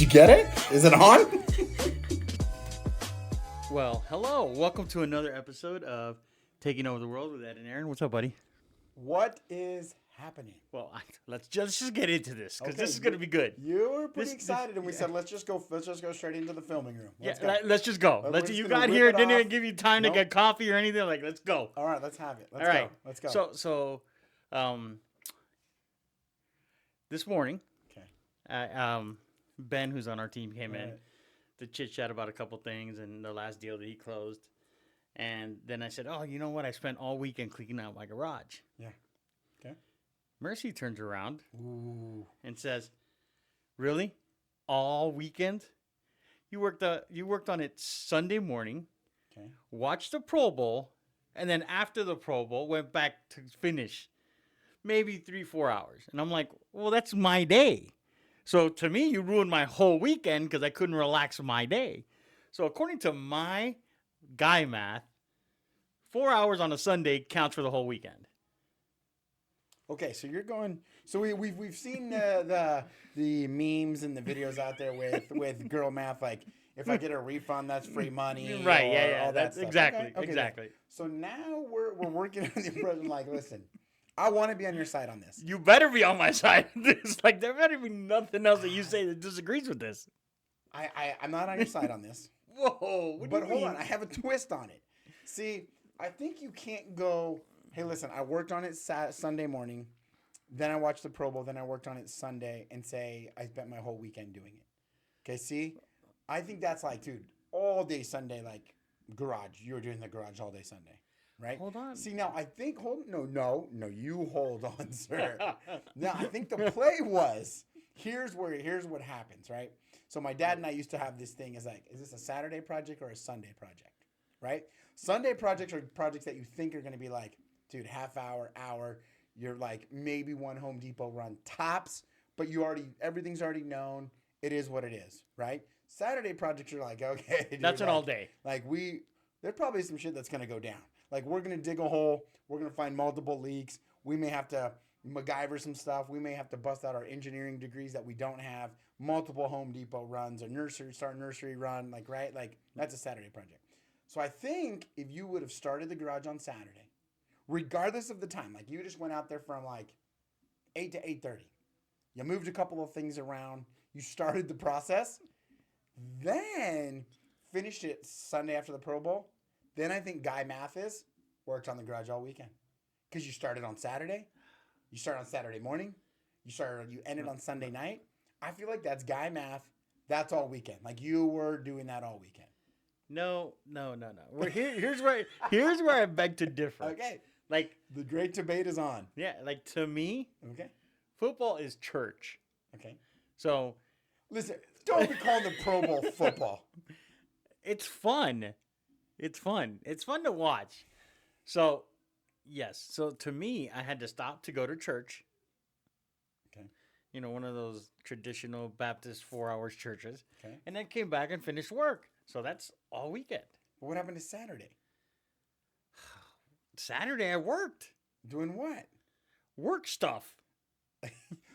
you get it? Is it on? Well, hello. Welcome to another episode of Taking Over the World with Ed and Aaron. What's up, buddy? What is happening? Well, let's just get into this because Okay, this is going to be good. You were pretty excited, and we said, let's just go straight into the filming room. Let's just go. We're just You gonna got rip here, it didn't off. even give you time to get coffee or anything. Like, let's go. All right, let's have it. All right. Let's go. So, this morning, Okay. Ben, who's on our team, came in Right. to chit chat about a couple things and the last deal that he closed. And then I said, oh, you know what? I spent all weekend cleaning out my garage. Yeah. Okay. Mercy turns around Ooh. and says, really? All weekend? You worked on it Sunday morning, Okay. watched the Pro Bowl, and then after the Pro Bowl, went back to finish maybe 3-4 hours. And I'm like, well, that's my day. So to me, you ruined my whole weekend because I couldn't relax my day. So according to my guy math, 4 hours on a Sunday counts for the whole weekend. Okay, so you're going. So we've seen the memes and the videos out there with girl math, like if I get a refund, that's free money. Right? Or Yeah. all that That's stuff. exactly. Okay, Exactly. So now we're working on the impression. Like, listen, I want to be on your side on this. You better be on my side. It's like there better be nothing else that you say that disagrees with this. I'm not on your side on this. Whoa! But hold on, I have a twist on it. See, I think you can't go, hey, listen, I worked on it Sunday morning, then I watched the Pro Bowl, then I worked on it Sunday, and say I spent my whole weekend doing it. Okay, see? I think that's like, dude, all day Sunday, like garage. You were doing the garage all day Sunday, right? Hold on. See, now I think, no, you hold on, sir. Now, I think the play was, here's what happens, right? So my dad and I used to have this thing is like, is this a Saturday project or a Sunday project, right? Sunday projects are projects that you think are going to be like, dude, half hour. You're like maybe one Home Depot run tops, but everything's already known. It is what it is, right? Saturday projects are like, okay, dude, That's an all day. Like there's probably some shit that's going to go down. Like we're going to dig a hole. We're going to find multiple leaks. We may have to MacGyver some stuff. We may have to bust out our engineering degrees that we don't have. Multiple Home Depot runs, a nursery run, like, right? Like that's a Saturday project. So I think if you would have started the garage on Saturday, regardless of the time, like you just went out there from like 8 to 8:30. You moved a couple of things around. You started the process, then finished it Sunday after the Pro Bowl. Then I think Guy Mathis worked on the garage all weekend because you started on Saturday. You started on Saturday morning. You ended on Sunday night. I feel like that's Guy Math. That's all weekend. Like you were doing that all weekend. No. Here's where I beg to differ. Okay. Like The great debate is on. yeah, like to me, Okay. football is church. Okay. So Listen, don't be calling the Pro Bowl football. it's fun. It's fun. It's fun to watch. So yes. So to me, I had to stop to go to church. Okay. You know, one of those traditional Baptist 4 hours churches. Okay. And then came back and finished work. So that's all weekend. But what happened to Saturday? Saturday I worked. Doing what? Work stuff.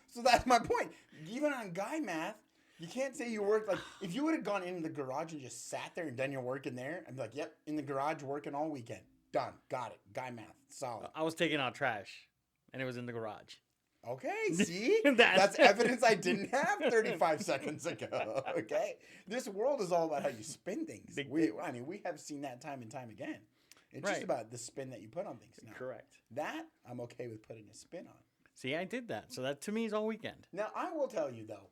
So that's my point. Even on Guy Math, you can't say you worked. Like, if you would have gone into the garage and just sat there and done your work in there, I'd be like, yep, in the garage working all weekend. Done. Got it. Guy Math. Solid. I was taking out trash, and it was in the garage. Okay, see? That's- That's evidence I didn't have 35 seconds ago. Okay? This world is all about how you spin things. We have seen that time and time again. It's just Right. about the spin that you put on things now. Correct. That I'm okay with putting a spin on. See, I did that. So that to me is all weekend. Now, I will tell you, though.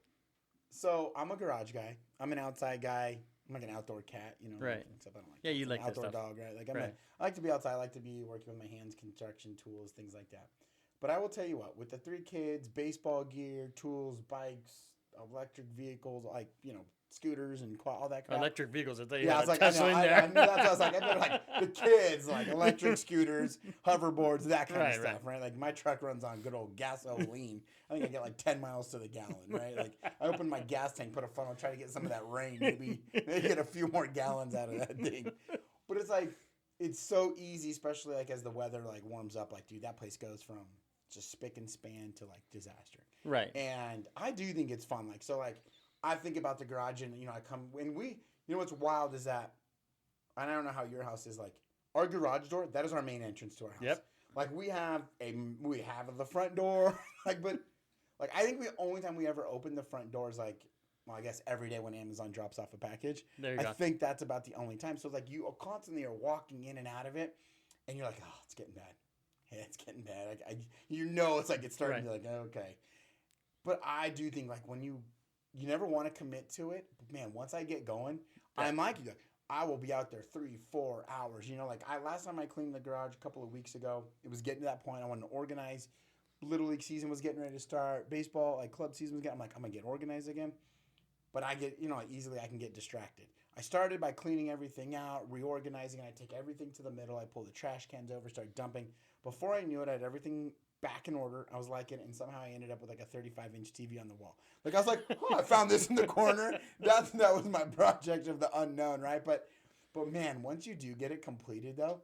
So, I'm a garage guy. I'm an outside guy. I'm like an outdoor cat, you know. Right. Except I don't like Yeah, cats. you I'm like an that outdoor stuff. dog, right? Like Right. I like to be outside. I like to be working with my hands, construction tools, things like that. But I will tell you what, with the 3 kids, baseball gear, tools, bikes, electric vehicles, like, you know, scooters and all that crap. Electric vehicles. I thought you Yeah, I had was a like, I Tesla know, in there. I knew that's what I was like. I meant like the kids, like electric scooters, hoverboards, that kind of Right, stuff, right? Like my truck runs on good old gasoline. I think I get like 10 miles to the gallon, right? Like I opened my gas tank, put a funnel, try to get some of that rain, maybe get a few more gallons out of that thing. But it's like, it's so easy, especially like as the weather like warms up. Like, dude, that place goes from just spick and span to like disaster. Right. And I do think it's fun. Like, so like, I think about the garage, and I come when we. What's wild is that, and I don't know how your house is like. Our garage door, that is our main entrance to our house. Yep. Like we have the front door, but I think the only time we ever open the front door is like, well, I guess every day when Amazon drops off a package. There you I go. think that's about the only time. So it's like you constantly are walking in and out of it, and you're like, oh, it's getting bad. Yeah, it's getting bad. It's like it's starting to be like, okay. But I do think like when you never want to commit to it, but man, once I get going, I'm like you. I will be out there 3-4 hours. Last time I cleaned the garage a couple of weeks ago, it was getting to that point. I wanted to organize. Little League season was getting ready to start. Baseball, club season was getting. I'm like, I'm gonna get organized again. But I get, easily I can get distracted. I started by cleaning everything out, reorganizing, and I take everything to the middle. I pull the trash cans over, start dumping. Before I knew it, I had everything back in order. I was liking it, and somehow I ended up with like a 35-inch TV on the wall. I was like, oh, I found this in the corner. That was my project of the unknown, right? But man, once you do get it completed, though,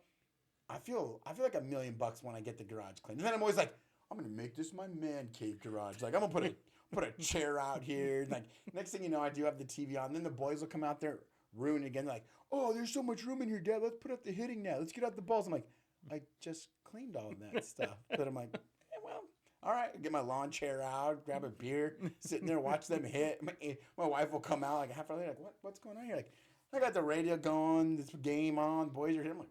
I feel like $1 million when I get the garage cleaned. And then I'm always like, I'm gonna make this my man cave garage. Like I'm gonna put a chair out here. Like next thing you know, I do have the TV on. Then the boys will come out there, ruin it again. They're like, oh, there's so much room in here, Dad. Let's put up the hitting net. Let's get out the balls. I'm like, I just cleaned all of that stuff. But I'm like, well, all right. Get my lawn chair out, grab a beer, sitting there, watch them hit. My wife will come out like a half hour later, like, what's going on here? Like, I got the radio going, this game on, boys are here. I'm like,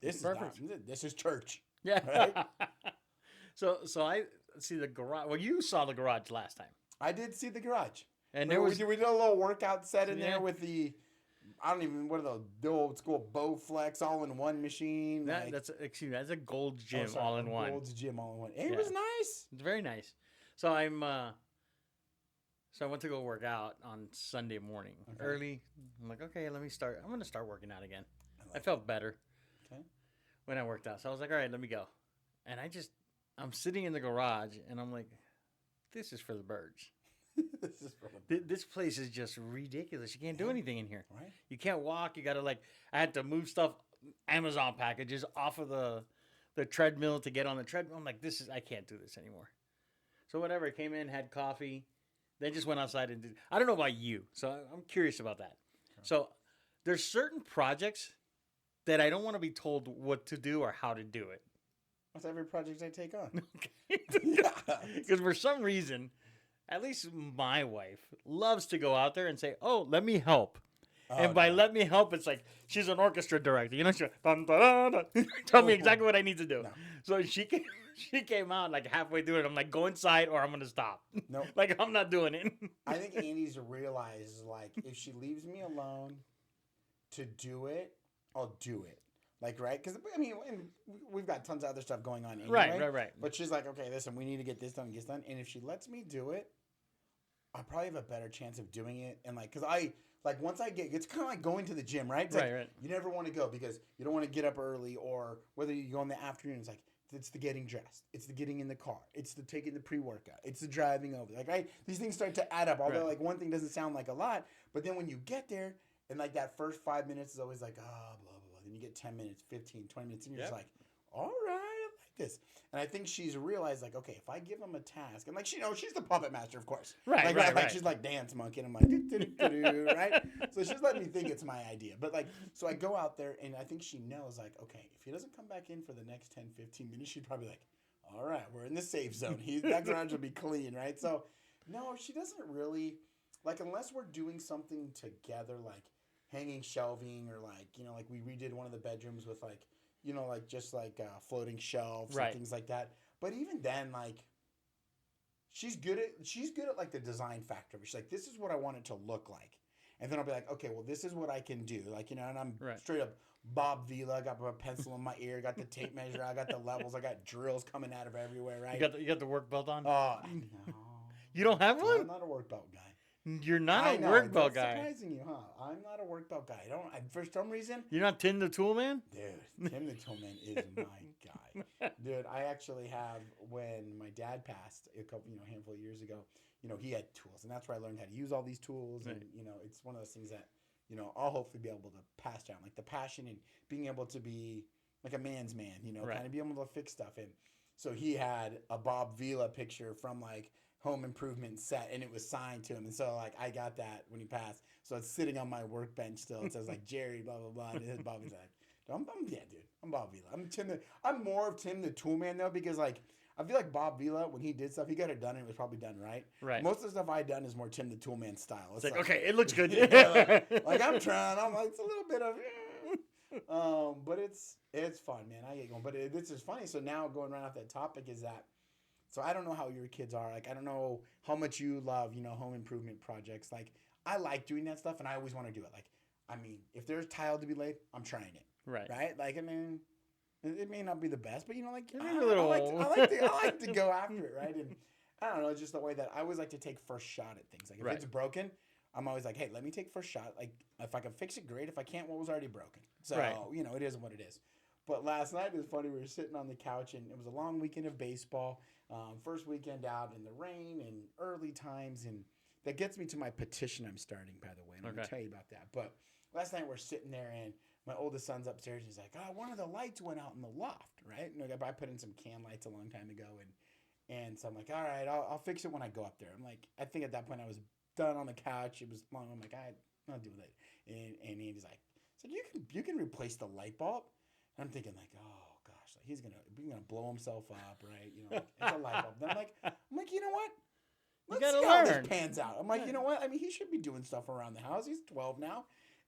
this is church. Yeah. Right? So I see the garage. Well, you saw the garage last time. I did see the garage. And we did a little workout set in Yeah. there with what are the old school Bowflex all-in-one machine. That's a Gold's Gym all in one. Gold's Gym all-in-one. It was nice. It's very nice. So I went to go work out on Sunday morning early. I'm like, okay, I'm going to start working out again. I felt better when I worked out. So I was like, all right, let me go. And I'm sitting in the garage and I'm like, this is for the birds. This place is just ridiculous. You can't do anything in here. Right. You can't walk. You got to I had to move stuff, Amazon packages off of the treadmill to get on the treadmill. I'm like, I can't do this anymore. So whatever, I came in, had coffee, then just went outside and did. I don't know about you, so I'm curious about that. Okay. So there's certain projects that I don't want to be told what to do or how to do it. That's every project I take on. Because for some reason, at least my wife loves to go out there and say, oh, let me help. And by let me help, it's like she's an orchestra director. She's dun, dun, dun, dun. Tell me exactly what I need to do. No. So she came out like halfway through it. I'm like, go inside or I'm going to stop. No. I'm not doing it. I think Annie's realized, if she leaves me alone to do it, I'll do it. Right? Because, we've got tons of other stuff going on anyway. Right. But she's like, okay, listen, we need to get this done and get this done. And if she lets me do it, I probably have a better chance of doing it. And, because once I get, it's kind of like going to the gym, right? It's right. You never want to go because you don't want to get up early, or whether you go in the afternoon, it's the getting dressed. It's the getting in the car. It's the taking the pre-workout. It's the driving over. Right? These things start to add up. Although, one thing doesn't sound like a lot, but then when you get there, and, that first 5 minutes is always blah, blah, blah. Then you get 10 minutes, 15, 20 minutes, and you're just like, all right, I like this. And I think she's realized, okay, if I give them a task, and she's the puppet master, of course. Right. She's like dance monkey, and I'm like, do, right? So she's letting me think it's my idea. But so I go out there, and I think she knows, okay, if he doesn't come back in for the next 10, 15 minutes, she'd probably all right, we're in the safe zone. That garage will be clean, right? So, no, she doesn't really, unless we're doing something together, hanging shelving, or we redid one of the bedrooms with floating shelves and things like that. But even then, she's good at the design factor. She's like, this is what I want it to look like. And then I'll be like, okay, well, this is what I can do. And I'm straight up Bob Vila. I got a pencil in my ear, got the tape measure, I got the levels, I got drills coming out of everywhere, right? You got the work belt on? Oh, no. You don't have one? I'm not a work belt guy. You're not a work belt guy. Surprising you, huh? I'm not a work belt guy. For some reason. You're not Tim the Tool Man? Dude, Tim the Tool Man is my guy. Dude, I actually have, when my dad passed a handful of years ago, he had tools, and that's where I learned how to use all these tools. And it's one of those things that I'll hopefully be able to pass down, the passion and being able to be a man's man, kind of be able to fix stuff. And so he had a Bob Vila picture from home improvement set, and it was signed to him. And so like I got that when he passed. So it's sitting on my workbench still. It says like Jerry, blah blah blah. And his Bobby's like, yeah, dude. I'm Bob Vila. I'm more of Tim the Toolman though, because like I feel like Bob Vila, when he did stuff, he got it done and it was probably done right. Right. Most of the stuff I done is more Tim the Toolman style. It's like, okay, it looks good. Yeah, like I'm trying. I'm like, it's a little bit of, but it's fun, man. I get going, but it's just funny. So now going right off that topic is that. So I don't know how your kids are. Like I don't know how much you love, home improvement projects. Like I like doing that stuff, and I always want to do it. Like I mean, if there's tile to be laid, I'm trying it. Right. Right. Like I mean. It may not be the best, but like I like to go after it, right? And I don't know, it's just the way that I always like to take first shot at things. Like if it's broken, I'm always like, hey, let me take first shot. Like if I can fix it, great. If I can't, what was already broken? So it is what it is. But last night it was funny. We were sitting on the couch, and it was a long weekend of baseball. First weekend out in the rain and early times, and that gets me to my petition I'm starting, by the way. And I'm gonna tell you about that. But last night we're sitting there, and my oldest son's upstairs. And he's like, "Oh, one of the lights went out in the loft, right?" And I put in some can lights a long time ago, and so I'm like, "All right, I'll fix it when I go up there." I'm like, I think at that point I was done on the couch. It was long. I'm like, I'll do it. And Andy's like, "So you can replace the light bulb?" And I'm thinking like, "Oh gosh, like he's gonna blow himself up, right? Like, it's a light bulb." Then I'm like, you know what? Let's see how this pans out. I'm like, you know what? I mean, he should be doing stuff around the house. He's 12 now.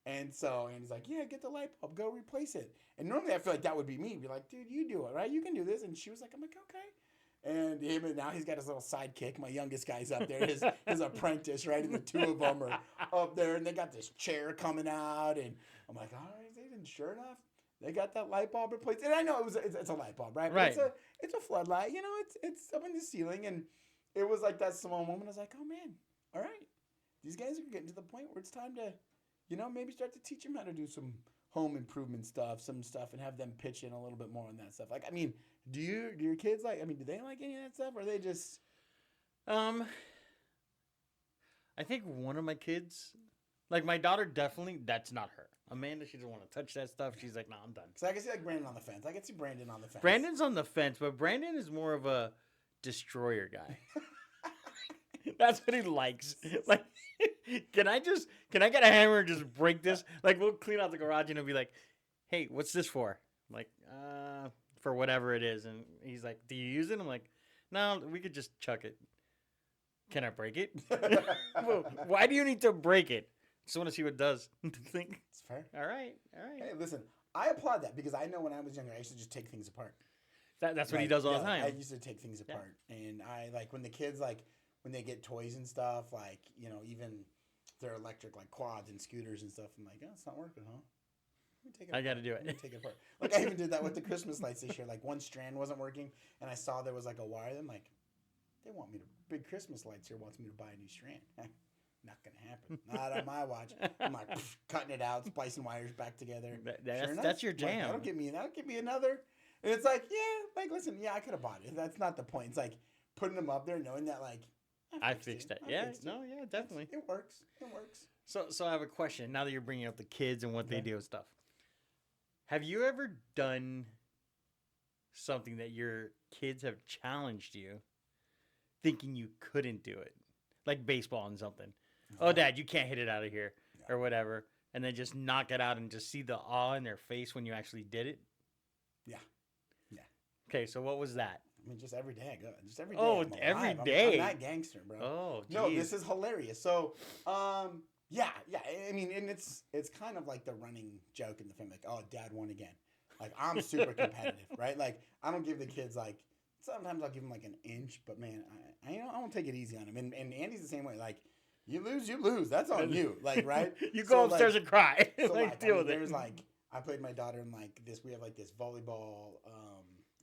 And so Andy's like, yeah, get the light bulb, go replace it. And normally I feel like that would be me. Be like, dude, you do it, right? You can do this. And she was like, I'm like, okay. And now he's got his little sidekick. My youngest guy's up there, his apprentice, right? And the two of them are up there, and they got this chair coming out. And I'm like, all right, and sure enough, they got that light bulb replaced. And I know it's a light bulb, right? Right. But it's a floodlight. It's up in the ceiling. And it was like that small moment. I was like, oh, man, all right. These guys are getting to the point where it's time to, maybe start to teach them how to do some home improvement stuff, and have them pitch in a little bit more on that stuff. Like, I mean, do your kids do they like any of that stuff, or are they just? I think one of my kids, like my daughter, definitely, that's not her. Amanda, she doesn't want to touch that stuff. She's like, no, I'm done. So I can see Brandon on the fence. I can see Brandon on the fence. Brandon's on the fence, but Brandon is more of a destroyer guy. That's what he likes. Like, can I get a hammer and just break this? Like, we'll clean out the garage and he'll be like, hey, what's this for? I'm like, for whatever it is. And he's like, do you use it? I'm like, no, we could just chuck it. Can I break it? Well, why do you need to break it? Just want to see what it does. It's fair. All right. Hey, listen, I applaud that because I know when I was younger, I used to just take things apart. That's what he does all the time. I used to take things apart. And I like when the kids when they get toys and stuff, even their electric quads and scooters and stuff, I'm like, it's not working, huh? I got to do it. Let me take it apart. Like I even did that with the Christmas lights this year. Like one strand wasn't working, and I saw there was a wire. I'm like, they want me to big Christmas lights here wants me to buy a new strand. Not gonna happen. Not on my watch. I'm like cutting it out, splicing wires back together. That's your jam. That'll give me another. And it's like, listen, I could have bought it. That's not the point. It's like putting them up there, knowing that I fixed that. Definitely. It works. So I have a question. Now that you're bringing up the kids and what they do and stuff, have you ever done something that your kids have challenged you, thinking you couldn't do it, like baseball and something? Oh, Dad, you can't hit it out of here, or whatever, and then just knock it out and just see the awe in their face when you actually did it. Yeah. Okay, so what was that? I mean, just every day I go. Just every day. Oh, every day. I'm that gangster, bro. Oh, geez. No, this is hilarious. So, yeah. I mean, and it's kind of like the running joke in the family. Like, oh, Dad won again. Like, I'm super competitive, right? Like, I don't give the kids sometimes I'll give them an inch, but man, I don't take it easy on them. And Andy's the same way. Like, you lose. That's on you. Like, right? You go upstairs and cry. So deal with it. There's I played my daughter in this. We have this volleyball.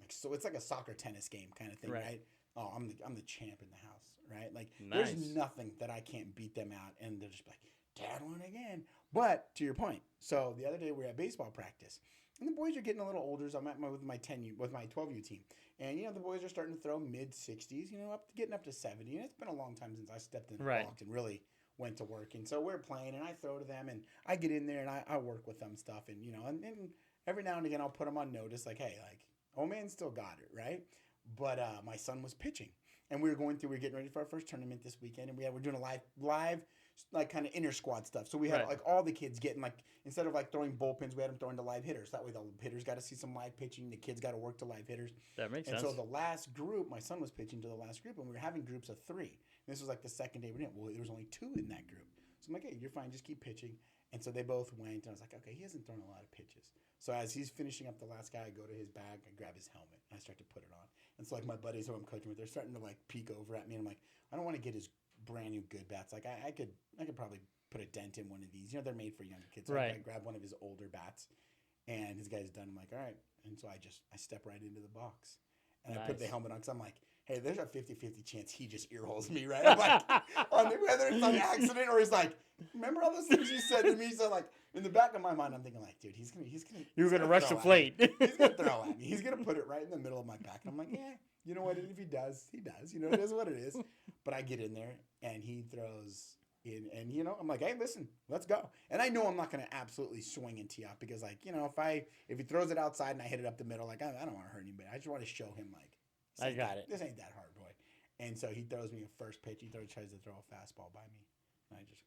So it's like a soccer tennis game kind of thing, right? Oh, I'm the champ in the house, right? Like nice. There's nothing that I can't beat them out, and they're just like, Dad won again. But to your point, so the other day we were at baseball practice, and the boys are getting a little older. So I'm at with my 12U team, and the boys are starting to throw mid 60s, getting up to 70, and it's been a long time since I stepped in the box and really went to work. And so we're playing, and I throw to them, and I get in there and I work with them stuff, and and every now and again I'll put them on notice, hey, old man still got it, right? But my son was pitching, and we were getting ready for our first tournament this weekend, and we're doing a live like kind of inter squad stuff. So we had like all the kids getting like, instead of like throwing bullpens, we had them throwing to live hitters. That way the hitters got to see some live pitching. The kids got to work to live hitters. That makes sense. And so the last group, my son was pitching to the last group, and we were having groups of 3. And this was like the second day we did it. Well, there was only 2 in that group. So I'm like, hey, you're fine, just keep pitching. And so they both went, and I was like, okay, he hasn't thrown a lot of pitches. So as he's finishing up the last guy, I go to his bag, I grab his helmet, and I start to put it on. And so like my buddies who I'm coaching with, they're starting to like peek over at me, and I'm like, I don't want to get his brand new good bats. Like I could probably put a dent in one of these. You know, they're made for younger kids. So I grab one of his older bats, and his guy's done. I'm like, all right. And so I step right into the box, and I put the helmet on because I'm like, hey, there's a 50-50 chance he just earholes me, right? I'm like, whether it's on accident or he's like, remember all those things you said to me? So like in the back of my mind, I'm thinking like, dude, you're gonna rush the plate. He's gonna throw at me. He's gonna put it right in the middle of my back. And I'm like, yeah, you know what? If he does, he does. You know, it is what it is. But I get in there and he throws in, and you know, I'm like, hey, listen, let's go. And I know I'm not gonna absolutely swing and tee up because, like, you know, if he throws it outside and I hit it up the middle, like I don't want to hurt anybody. I just want to show him like, I got it. This ain't that hard, boy. And so he throws me a first pitch. He tries to throw a fastball by me, and I just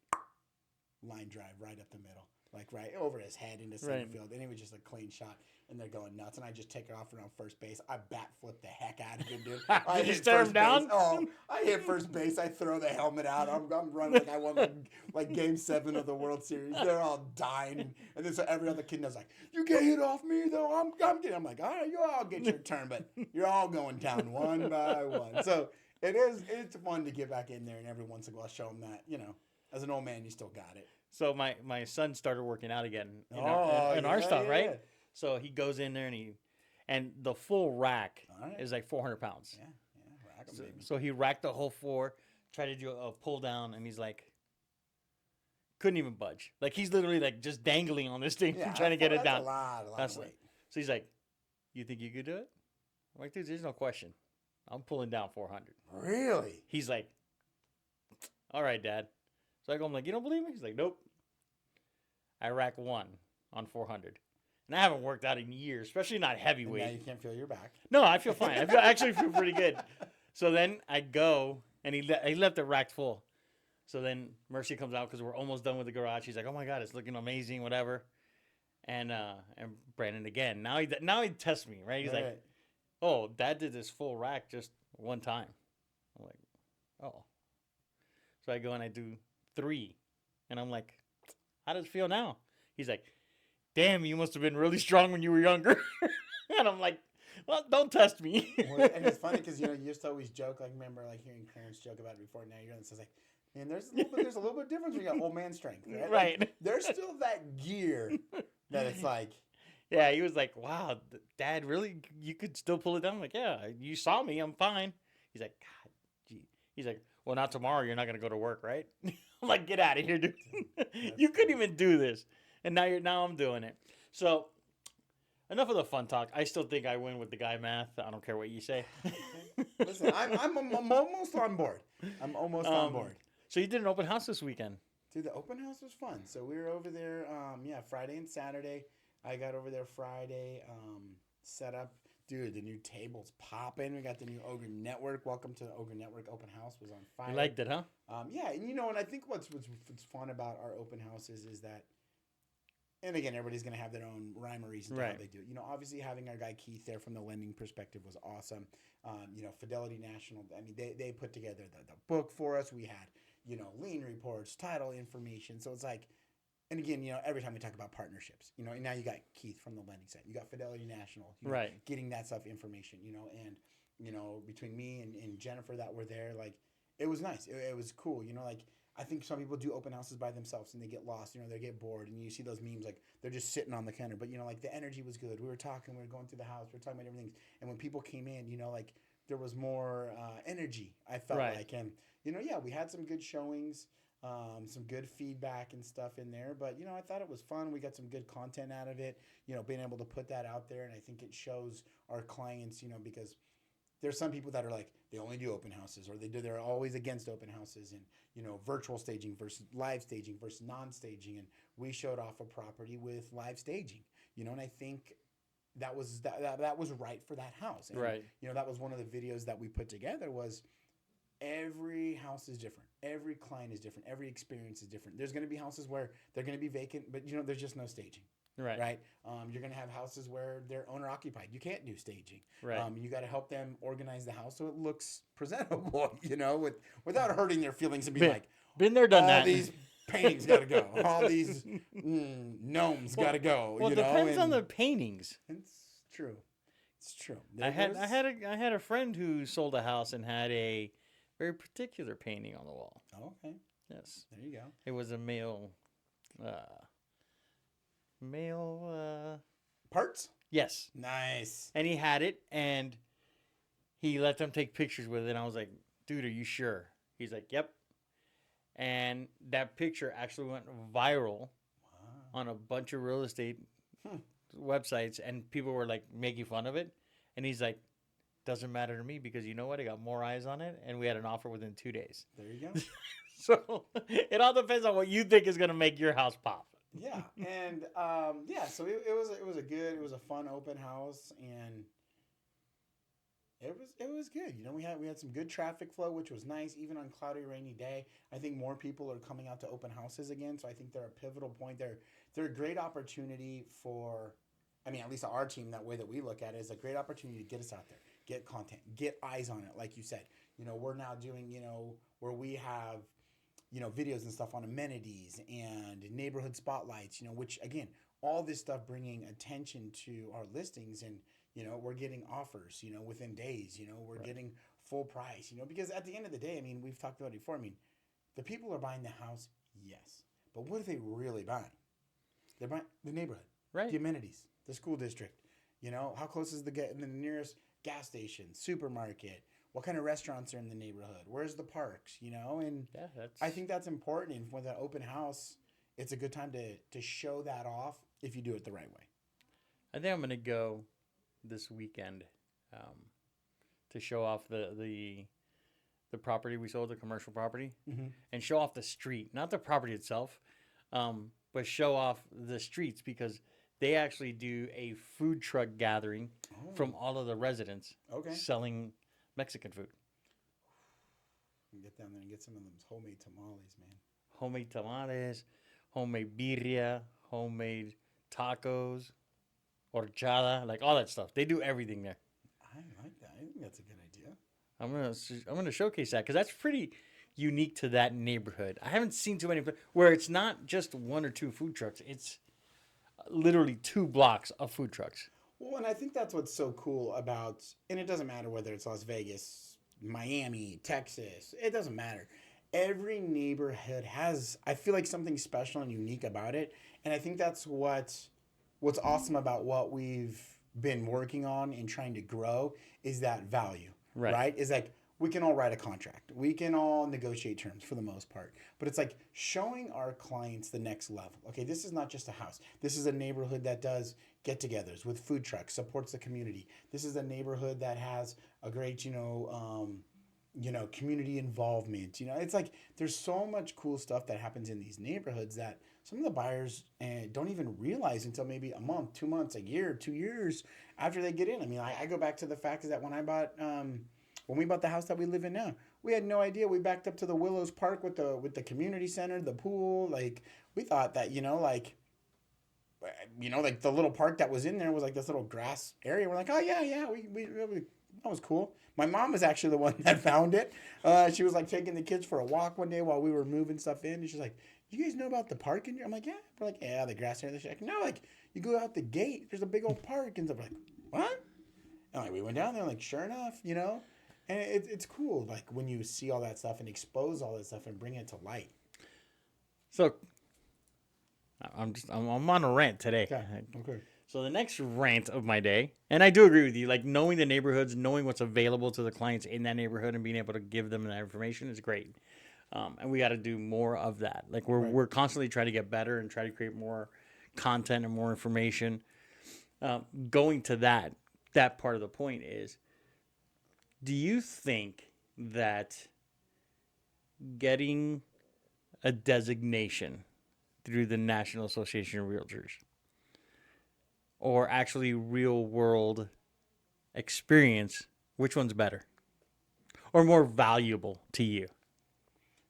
line drive right up the middle, like right over his head into center field. And it was just a clean shot, and they're going nuts. And I just take it off around first base. I bat flip the heck out of him, dude. Did you stare him down? Oh, I hit first base. I throw the helmet out. I'm running like I won like Game 7 of the World Series. They're all dying, and then so every other kid knows like, you get hit off me though. I'm getting. I'm like, all right, you all get your turn, but you're all going down one by one. So it's fun to get back in there, and every once in a while show them that, you know, as an old man, you still got it. So my son started working out again in our stuff, right? So he goes in there and the full rack is like 400 pounds. Yeah, rack 'em, baby. So he racked the whole floor, tried to do a pull down, and he's like, couldn't even budge. Like he's literally like just dangling on this thing, trying to get it down. A lot of weight. So he's like, you think you could do it? I'm like, dude, there's no question. I'm pulling down 400. Really? He's like, all right, Dad. So I go, I'm like, you don't believe me? He's like, nope. I rack 1 on 400. And I haven't worked out in years, especially not heavyweight. And now you can't feel your back. No, I feel fine. I actually feel pretty good. So then I go, and he left it racked full. So then Mercy comes out because we're almost done with the garage. He's like, oh, my God, it's looking amazing, whatever. And Brandon again. Now he tests me, right? He's like, oh, Dad did this full rack just one time. I'm like, oh. So I go and I do 3. And I'm like, how does it feel now? He's like, damn, you must have been really strong when you were younger. And I'm like, well, don't test me. And it's funny because, you know, you used to always joke, like, remember, like, hearing Clarence joke about it before. Now you're on, so it's like, man, there's a little bit of difference when you got old man strength, right? Right. Like, there's still that gear that it's like. Yeah, he was like, wow, Dad, really? You could still pull it down? I'm like, yeah, you saw me. I'm fine. He's like, God, gee. He's like, well, not tomorrow. You're not going to go to work, right? I'm like, get out of here, dude. You couldn't even do this. And now I'm doing it. So enough of the fun talk. I still think I win with the guy math. I don't care what you say. Listen, I'm almost on board. I'm almost on board. So you did an open house this weekend. Dude, the open house was fun. So we were over there, Friday and Saturday. I got over there Friday, set up. Dude, the new table's popping. We got the new Ogre Network. Welcome to the Ogre Network open house. Was on fire. You liked it, huh? Yeah, and you know, and I think what's fun about our open houses is that, and again, everybody's going to have their own rhyme or reason to how they do it. You know, obviously having our guy Keith there from the lending perspective was awesome. You know, Fidelity National, I mean, they put together the book for us. We had, you know, lien reports, title information. So it's like, and again, you know, every time we talk about partnerships, you know, and now you got Keith from the lending side. You got Fidelity National, you know, getting that stuff information, you know, and, you know, between me and Jennifer that were there, like, it was nice. It was cool, you know, like, I think some people do open houses by themselves and they get lost, you know, they get bored, and you see those memes like they're just sitting on the counter. But, you know, like the energy was good. We were talking, we were going through the house, we were talking about everything. And when people came in, you know, like there was more energy, I felt like. And, you know, yeah, we had some good showings, some good feedback and stuff in there. But, you know, I thought it was fun. We got some good content out of it, you know, being able to put that out there. And I think it shows our clients, you know, because there's some people that are like, they only do open houses, or they're always against open houses, and, you know, virtual staging versus live staging versus non-staging. And we showed off a property with live staging, you know, and I think that was right for that house. And, you know, that was one of the videos that we put together was, every house is different. Every client is different. Every experience is different. There's going to be houses where they're going to be vacant, but there's just no staging. Right. Right. You're going to have houses where they're owner occupied. You can't do staging. Right. You got to help them organize the house so it looks presentable, without hurting their feelings and be like, been there, done all that. these paintings got to go. All these gnomes got to go. Well, it depends on the paintings. It's true. It's true. I had a friend who sold a house and had a very particular painting on the wall. Oh, okay. Yes. There you go. It was a male. Parts? Yes. Nice. And he had it, and he let them take pictures with it. And I was like, dude, are you sure? He's like, yep. And that picture actually went viral on a bunch of real estate websites, and people were like making fun of it. And he's like, doesn't matter to me because you know what? I got more eyes on it, and we had an offer within 2 days. There you go. So it all depends on what you think is going to make your house pop. Yeah, and so it was a fun open house, and it was good. We had some good traffic flow, which was nice, even on cloudy, rainy day. I think more people are coming out to open houses again, so I think they're a pivotal point. They're a great opportunity for, at least our team, that way that we look at it, is a great opportunity to get us out there, get content, get eyes on it, like you said. We're now doing, where we have, videos and stuff on amenities and neighborhood spotlights, which, again, all this stuff bringing attention to our listings, and, we're getting offers, within days, we're getting full price, because at the end of the day, we've talked about it before. The people are buying the house, yes, but what are they really buying? They're buying the neighborhood, right? The amenities, the school district, how close is the nearest gas station, supermarket, what kind of restaurants are in the neighborhood, where's the parks, and I think that's important. And for the open house, it's a good time to show that off if you do it the right way. I think I'm going to go this weekend to show off the property we sold, the commercial property, and show off the street, not the property itself, but show off the streets, because they actually do a food truck gathering from all of the residents selling Mexican food. Get down there and get some of those homemade tamales, man. Homemade tamales, homemade birria, homemade tacos, horchata, like all that stuff. They do everything there. I like that. I think that's a good idea. I'm gonna showcase that, because that's pretty unique to that neighborhood. I haven't seen too many where it's not just one or two food trucks. It's literally 2 blocks of food trucks. Well, and I think that's what's so cool about, and it doesn't matter whether it's Las Vegas, Miami, Texas, it doesn't matter. Every neighborhood has, I feel like, something special and unique about it. And I think that's what's awesome about what we've been working on and trying to grow, is that value, right? Is like, we can all write a contract. We can all negotiate terms for the most part. But it's like showing our clients the next level. Okay, this is not just a house. This is a neighborhood that does get-togethers with food trucks, supports the community. This is a neighborhood that has a great, community involvement. It's like there's so much cool stuff that happens in these neighborhoods that some of the buyers don't even realize until maybe a month, 2 months, a year, 2 years after they get in. I go back to the fact that when we bought the house that we live in now, we had no idea. We backed up to the Willows Park with the community center, the pool. Like, we thought that, like the little park that was in there was like this little grass area. We're like, oh yeah, we that was cool. My mom was actually the one that found it. She was like taking the kids for a walk one day while we were moving stuff in, and she's like, you guys know about the park in here? I'm like, yeah. We're like, yeah, the grass area. She's like, no, like, you go out the gate, there's a big old park. And so we're like, what? And like, we went down there, like, sure enough, and it's cool, like, when you see all that stuff and expose all that stuff and bring it to light. So I'm on a rant today. Okay. So the next rant of my day, and I do agree with you, like, knowing the neighborhoods, knowing what's available to the clients in that neighborhood and being able to give them that information is great. And we got to do more of that. Like, we're constantly trying to get better and try to create more content and more information. Going to that part of the point is, do you think that getting a designation through the National Association of Realtors, or actually real world experience, which one's better? or more valuable to you?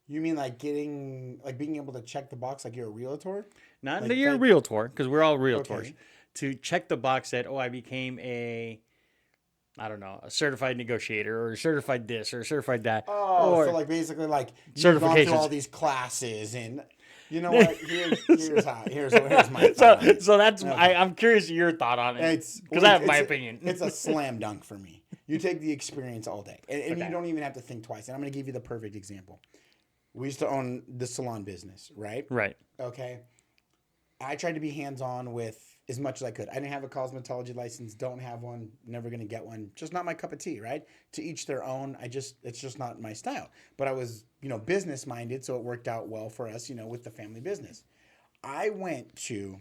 You mean like being able to check the box like you're a realtor? Not Like that you're a that- realtor, because we're all realtors. Okay. To check the box that, oh, I became I don't know, a certified negotiator or certified this or certified that. Oh, Or so like basically like you've gone through all certifications. these classes and you know what? Here's my so thought on it. so that's Okay. I'm curious your thought on it It's because well, I have my it's- opinion. It's a slam dunk for me. You take the experience all day, and you Okay. don't even have to think twice. And I'm going to give you the perfect example. We used to own the salon business, right? Right. Okay. I tried to be hands-on with as much as I could. I didn't have a cosmetology license, don't have one, never going to get one. Just not my cup of tea, right? To each their own. It's just not my style. But I was, business minded, so it worked out well for us, with the family business. I went to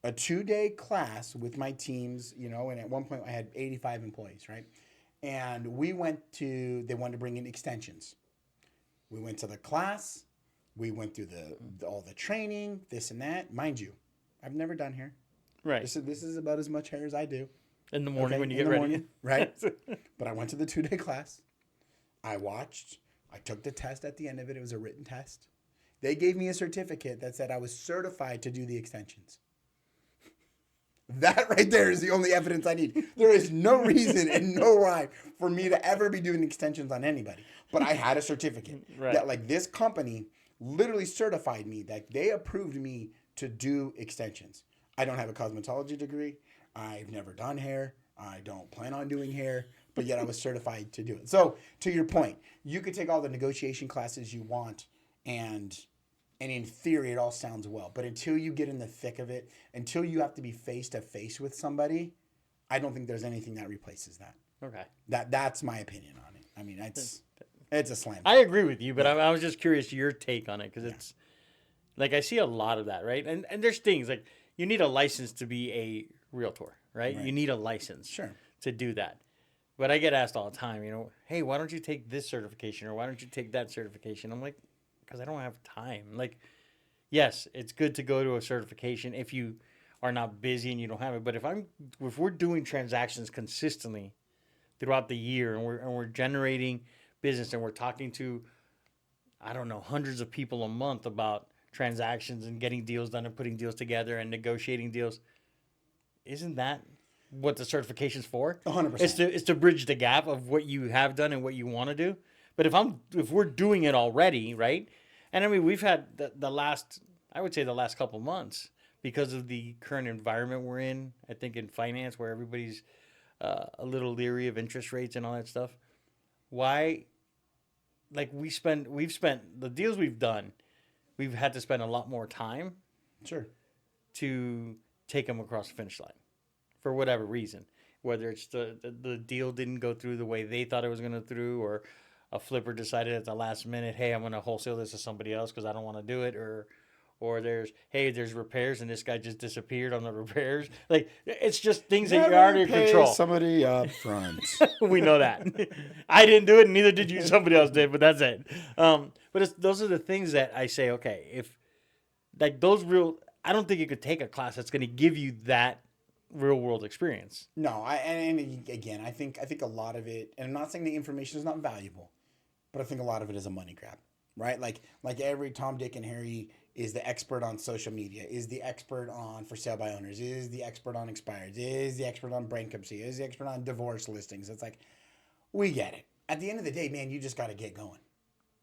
a 2-day class with my teams, and at one point I had 85 employees, right? And they wanted to bring in extensions. We went to the class. We went through all the training, this and that. Mind you, I've never done hair. Right. This is about as much hair as I do. In the morning when you get in the ready. morning, right? But I went to the 2-day class. I watched. I took the test at the end of it. It was a written test. They gave me a certificate that said I was certified to do the extensions. That right there is the only evidence I need. There is no reason and no rhyme for me to ever be doing extensions on anybody. But I had a certificate Right. that like this company literally certified me that they approved me to do extensions. I don't have a cosmetology degree. I've never done hair. I don't plan on doing hair, but yet I was certified to do it. So to your point, you could take all the negotiation classes you want and in theory, it all sounds well. But until you get in the thick of it, until you have to be face to face with somebody, I don't think there's anything that replaces that. Okay. That's my opinion on it. I mean, it's a slam. I agree with you, but I was just curious your take on it because it's like I see a lot of that, right? And there's things like you need a license to be a realtor, right? You need a license to do that. But I get asked all the time, hey, why don't you take this certification or why don't you take that certification? I'm like, because I don't have time. Like, yes, it's good to go to a certification if you are not busy and you don't have it. But if we're doing transactions consistently throughout the year and we're generating business and we're talking to, I don't know, hundreds of people a month about transactions and getting deals done and putting deals together and negotiating deals, isn't that what the certification's for? 100%. It's to bridge the gap of what you have done and what you want to do. But if we're doing it already, right? And I mean, we've had the last couple months because of the current environment we're in. I think in finance, where everybody's a little leery of interest rates and all that stuff. Why? Like we've spent the deals we've done. We've had to spend a lot more time. Sure. To take them across the finish line, for whatever reason, whether it's the deal didn't go through the way they thought it was going to through, or a flipper decided at the last minute, hey, I'm going to wholesale this to somebody else because I don't want to do it, or there's repairs and this guy just disappeared on the repairs. Like it's just things that you're already in control. Somebody up front. We know that. I didn't do it, and neither did you. Somebody else did, but that's it. But those are the things that I say. Okay, if like I don't think you could take a class that's going to give you that real world experience. No, and again, I think a lot of it, and I'm not saying the information is not valuable, but I think a lot of it is a money grab, right? Like every Tom, Dick, and Harry is the expert on social media, is the expert on for sale by owners, is the expert on expireds, is the expert on bankruptcy, is the expert on divorce listings. It's like, we get it. At the end of the day, man, you just got to get going.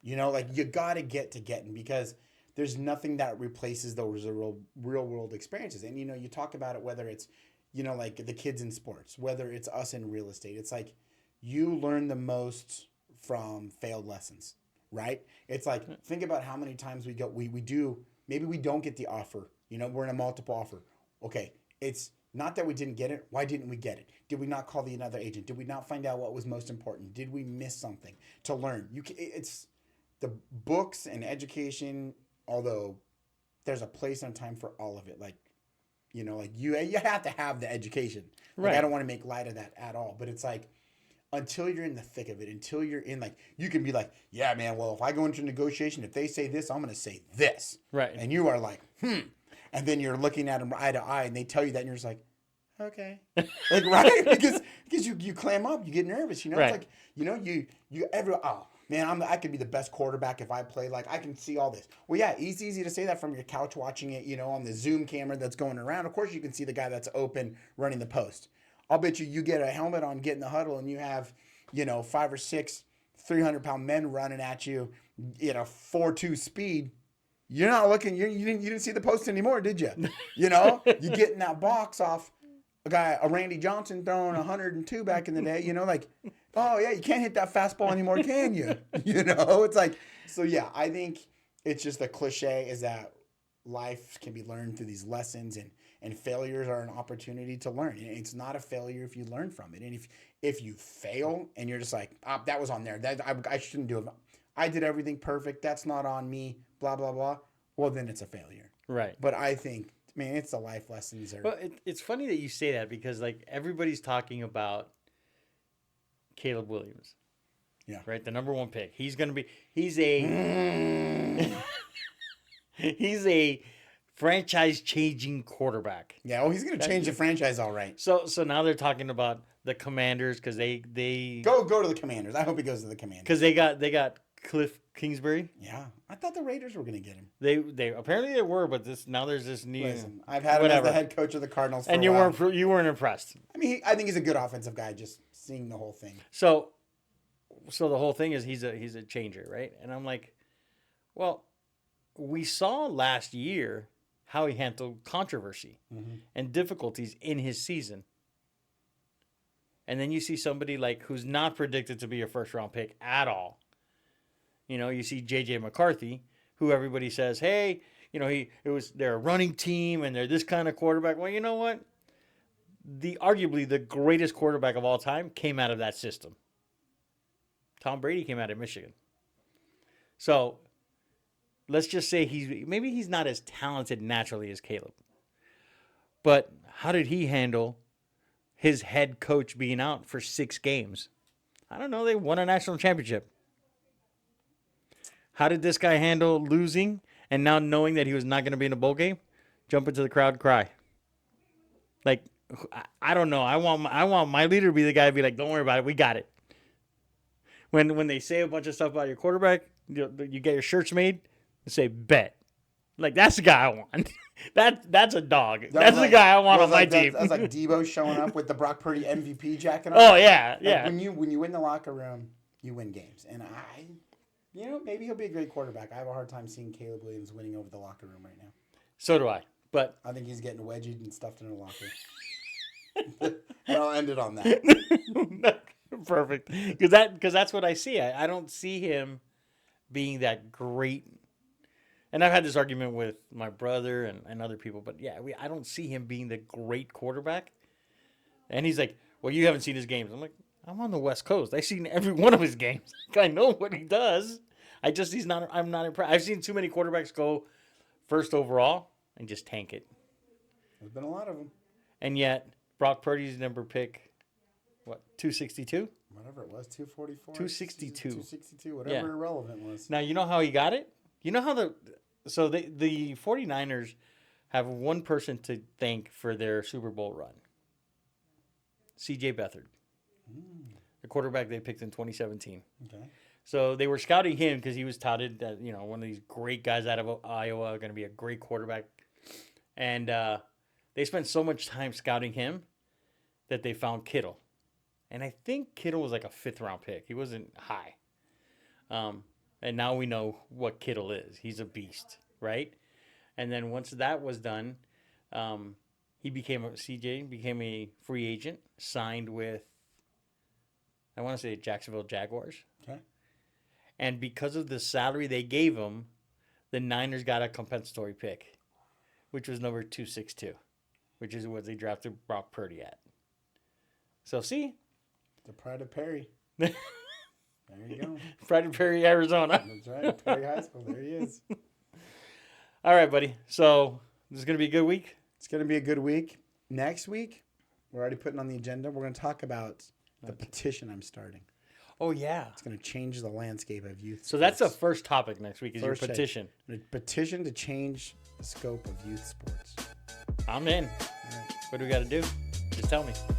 Like you got to get to getting because there's nothing that replaces those real world experiences. And, you talk about it, whether it's, like the kids in sports, whether it's us in real estate, it's like you learn the most from failed lessons, right? It's like, think about how many times we don't get the offer, we're in a multiple offer. Okay. It's not that we didn't get it. Why didn't we get it? Did we not call the another agent? Did we not find out what was most important? Did we miss something to learn? It's the books and education, although there's a place and a time for all of it. Like, you have to have the education. Like, I don't want to make light of that at all, but it's like, until you're in the thick of it, until you're in, like, you can be like, yeah, man, well, if I go into negotiation, if they say this, I'm going to say this. Right. And you are like, And then you're looking at them eye to eye and they tell you that and you're just like, okay. Like, right? Because you clam up, you get nervous, you know? Right. It's like, you know, oh, man, I could be the best quarterback if I play. Like, I can see all this. Well, yeah, it's easy to say that from your couch watching it, you know, on the Zoom camera that's going around. Of course, you can see the guy that's open running the post. I'll bet you get a helmet on, get in the huddle, and you have, you know, 5 or 6 300-pound men running at you, you know, 4.2 speed. You're not looking. You didn't see the post anymore, did you? You know, you get in that box off a Randy Johnson throwing 102 back in the day. You know, like, oh yeah, you can't hit that fastball anymore, can you? You know, it's like, so yeah. I think it's just a cliche is that life can be learned through these lessons, and failures are an opportunity to learn. And it's not a failure if you learn from it. And if you fail and you're just like, that was on there, that I shouldn't do it. I did everything perfect. That's not on me. Blah blah blah. Well, then it's a failure. Right. But I think, man, it's the life lessons. Well, it's funny that you say that because like everybody's talking about Caleb Williams. Yeah. Right. The number 1 pick. He's a franchise changing quarterback. Yeah, well, he's going to change the franchise all right. So now they're talking about the Commanders because they go to the Commanders. I hope he goes to the Commanders because they got Cliff Kingsbury. Yeah, I thought the Raiders were going to get him. They apparently they were, but now there's this new. Listen, I've had him as the head coach of the Cardinals, for and a while. You weren't impressed. I mean, I think he's a good offensive guy. Just seeing the whole thing. So the whole thing is he's a changer, right? And I'm like, well, we saw last year how he handled controversy and difficulties in his season. And then you see somebody like who's not predicted to be a first-round pick at all. You know, you see J.J. McCarthy, who everybody says, hey, you know, they're a running team and they're this kind of quarterback. Well, you know what? Arguably the greatest quarterback of all time came out of that system. Tom Brady came out of Michigan. So let's just say maybe he's not as talented naturally as Caleb. But how did he handle his head coach being out for 6 games? I don't know. They won a national championship. How did this guy handle losing and now knowing that he was not going to be in a bowl game? Jump into the crowd, cry. Like, I don't know. I want my leader to be the guy to be like, don't worry about it. We got it. When they say a bunch of stuff about your quarterback, you get your shirts made and say, bet. Like, that's the guy I want. That's a dog. That's the guy I want on my team. That's like Debo showing up with the Brock Purdy MVP jacket on. Oh, yeah, yeah. When you win the locker room, you win games. And maybe he'll be a great quarterback. I have a hard time seeing Caleb Williams winning over the locker room right now. So do I. But I think he's getting wedged and stuffed in a locker. And I'll end it on that. Perfect. Because that's what I see. I don't see him being that great. And I've had this argument with my brother and other people. But, yeah, I don't see him being the great quarterback. And he's like, well, you haven't seen his games. I'm like, I'm on the West Coast. I've seen every one of his games. I know what he does. I'm not impressed. I've seen too many quarterbacks go first overall and just tank it. There's been a lot of them. And yet, Brock Purdy's number pick, 262? Whatever it was, 244? 262. 262, whatever irrelevant was. Now, you know how he got it? You know how the 49ers have one person to thank for their Super Bowl run. C.J. Beathard. The quarterback they picked in 2017. Okay. So they were scouting him because he was touted as, one of these great guys out of Iowa, going to be a great quarterback. And they spent so much time scouting him that they found Kittle. And I think Kittle was like a 5th-round pick. He wasn't high. And now we know what Kittle is. He's a beast, right? And then once that was done, CJ became a free agent, signed with, I want to say, Jacksonville Jaguars. Okay. And because of the salary they gave him, the Niners got a compensatory pick, which was number 262, which is what they drafted Brock Purdy at. So, see? The pride of Perry. There you go. Pride of Perry, Arizona. That's right. Perry High School. There he is. All right, buddy. So, this is going to be a good week? It's going to be a good week. Next week, we're already putting on the agenda. We're going to talk about the petition I'm starting. Oh, yeah. It's going to change the landscape of youth sports. So that's the first topic next week is First your petition. A petition to change the scope of youth sports. I'm in. All right. What do we got to do? Just tell me.